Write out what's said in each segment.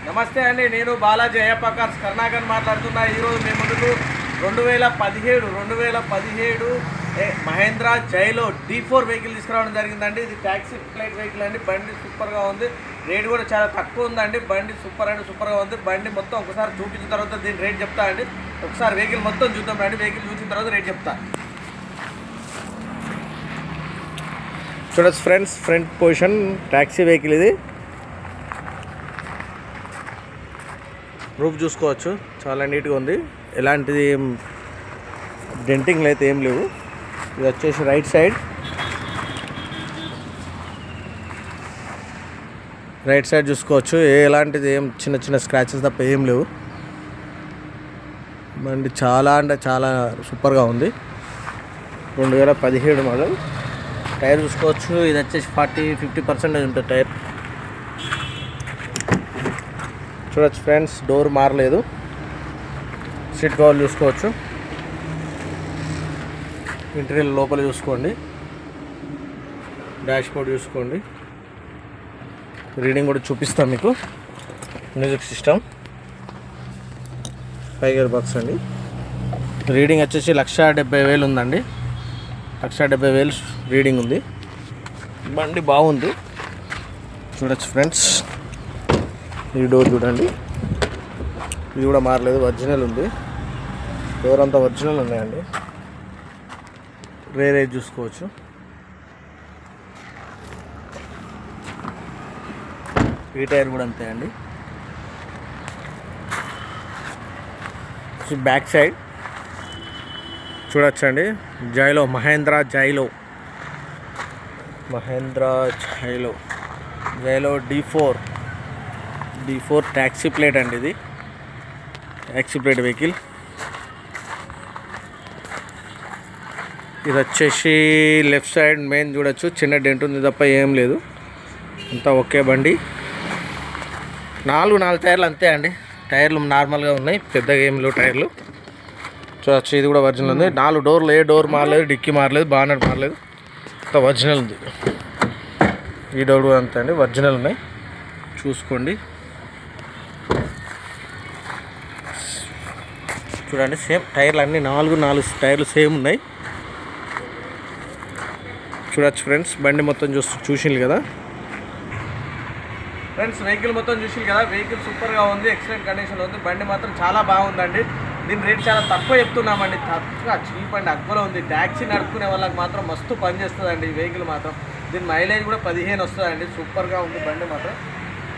నమస్తే అండి, నేను బాలాజీ అయ్యప్ప కార్స్ కర్ణాకర్ మాట్లాడుతున్నా. ఈరోజు మేము ముందుకు 2017 మహేంద్ర జైలో D4 వెహికల్ తీసుకురావడం జరిగిందండి. ఇది ట్యాక్సీ ఫ్లైట్ వెహికల్ అండి. బండి సూపర్గా ఉంది, రేట్ కూడా చాలా తక్కువ ఉందండి. బండి సూపర్గా ఉంది. బండి మొత్తం ఒకసారి చూపించిన తర్వాత దీని రేట్ చెప్తా అండి. ఒకసారి వెహికల్ మొత్తం చూద్దాం రండి. వెహికల్ చూసిన తర్వాత రేట్ చెప్తా. చూడొచ్చు friends, front position taxi vehicle ఇది. రూఫ్ చూసుకోవచ్చు, చాలా నీట్గా ఉంది. ఎలాంటిది డెంటింగ్లు అయితే ఏం లేవు. ఇది వచ్చేసి రైట్ సైడ్ చూసుకోవచ్చు. ఎలాంటిది ఏం చిన్న స్క్రాచెస్ తప్ప ఏం లేవు. బండి చాలా అంటే చాలా సూపర్గా ఉంది. 2017 మోడల్. టైర్ చూసుకోవచ్చు, ఇది వచ్చేసి 40-50% ఉంటుంది టైర్. చూడొచ్చు ఫ్రెండ్స్, డోర్ మారలేదు. సీట్ కవర్ చూసుకోవచ్చు. ఇంటీరియర్ లోపల చూసుకోండి. డాష్ బోర్డ్ చూసుకోండి. రీడింగ్ కూడా చూపిస్తాం మీకు. మ్యూజిక్ సిస్టమ్, 5 గేర్ బాక్స్ అండి. రీడింగ్ వచ్చేసి 1,70,000 ఉందండి. 1,70,000 రీడింగ్ ఉంది. బండి బాగుంది. చూడొచ్చు ఫ్రెండ్స్, ఈ డోర్ చూడండి, ఇది కూడా మారలేదు, ఒరిజినల్ ఉంది. డోర్ అంతా ఒరిజినల్ ఉన్నాయండి. రేర్ ఏజ్ చూసుకోవచ్చు. ఈ టైర్ కూడా అంతే అండి. బ్యాక్ సైడ్ చూడొచ్చండి. Xylo Mahindra Xylo D4 taxi plate అండి. ఇది ట్యాక్సీ ప్లేట్ వెహికల్. ఇది వచ్చేసి లెఫ్ట్ సైడ్ మెయిన్ చూడొచ్చు, చిన్న డెంట్ ఉంది తప్ప ఏం లేదు, అంతా ఓకే బండి. 4 టైర్లు అంతే అండి. టైర్లు నార్మల్గా ఉన్నాయి, పెద్దగా ఏం లేవు టైర్లు. చూడొచ్చు, ఇది కూడా ఒరిజినల్ ఉంది. 4 డోర్లు, ఏ డోర్ మారలేదు, డిక్కీ మారలేదు, బానెట్ మారలేదు, అంతా ఒరిజినల్ ఉంది. ఈ డోర్ కూడా అంతే అండి, ఒరిజినల్ ఉన్నాయి, చూసుకోండి. చూడండి, సేమ్ టైర్లు అన్నీ 4 టైర్లు సేమ్ ఉన్నాయి. చూడొచ్చు ఫ్రెండ్స్, బండి మొత్తం చూసిండ్రు కదా ఫ్రెండ్స్. వెహికల్ మొత్తం చూసిండ్రు కదా. వెహికల్ సూపర్గా ఉంది, ఎక్సలెంట్ కండిషన్లో ఉంది. బండి మాత్రం చాలా బాగుందండి. దీని రేట్ చాలా తక్కువ చెప్తున్నామండి, తక్కువ చీప్ అండి, అక్కువలో ఉంది. ట్యాక్సీ నడుపుకునే వాళ్ళకి మాత్రం మస్తు పని చేస్తుందండి ఈ వెహికల్ మాత్రం. దీని మైలేజ్ కూడా 15 వస్తుందండి. సూపర్గా ఉంది బండి మాత్రం.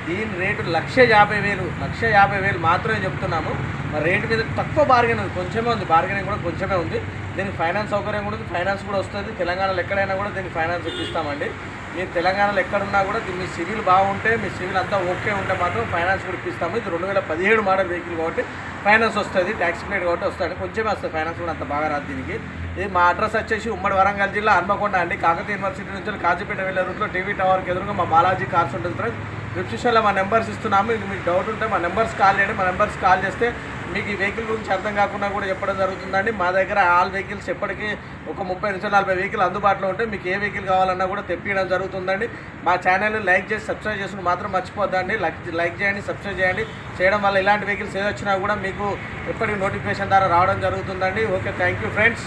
దీని రేటు 1,50,000 మాత్రమే చెప్తున్నాము. మరి రేటు మీద తక్కువ బార్గెన్ ఉంది, కొంచెమే ఉంది, బార్గెనింగ్ కూడా కొంచెమే ఉంది. దీనికి ఫైనాన్స్ సౌకర్యం కూడా ఉంది, ఫైనాన్స్ కూడా వస్తుంది. తెలంగాణలో ఎక్కడైనా కూడా దీనికి ఫైనాన్స్ ఇప్పిస్తామండి. మీరు తెలంగాణలో ఎక్కడున్నా కూడా మీ సివిల్ బాగుంటే, మీ సివిల్ అంతా ఓకే ఉంటే మాత్రం ఫైనాన్స్ కూడా ఇప్పిస్తాము. ఇది 2017 మోడల్ వెహికల్ కాబట్టి ఫైనాన్స్ వస్తుంది, ట్యాక్సీ ప్లేట్ కాబట్టి వస్తుంది, కొంచెమే వస్తుంది. ఫైనాన్స్ కూడా అంత బాగా రాదు దీనికి. ఇది మా అడ్రస్ వచ్చేసి ఉమ్మడి వరంగల్ జిల్లా హన్మకొండ అండి. కాకతీయ యూనివర్సిటీ నుంచి కాజీపేట వెళ్ళే రూట్లో టీవీ టవర్కి ఎదురుగా మా బాలాజీ కార్స్ ఉంటుంది ఫ్రెండ్స్. డిస్క్రిప్షన్లో మా నెంబర్స్ ఇస్తున్నాము. మీకు డౌట్ ఉంటే మా నెంబర్స్ కాల్ చేయండి. మా నెంబర్స్ కాల్ చేస్తే మీకు ఈ వెహికల్ గురించి అర్థం కాకుండా కూడా చెప్పడం జరుగుతుందండి. మా దగ్గర ఆల్ వెహికల్స్ ఎప్పటికీ ఒక 30-40 వెహికల్ అందుబాటులో ఉంటే మీకు ఏ వెహికల్ కావాలన్నా కూడా తెప్పించడం జరుగుతుందండి. మా ఛానల్ని లైక్ చేసి సబ్స్క్రైబ్ చేసుకుని మాత్రం మర్చిపోద్దండి. లైక్ చేయండి, సబ్స్క్రైబ్ చేయండి. చేయడం వల్ల ఇలాంటి వెహికల్స్ ఏదొచ్చినా కూడా మీకు ఎప్పటికీ నోటిఫికేషన్ ద్వారా రావడం జరుగుతుందండి. Okay, thank you friends.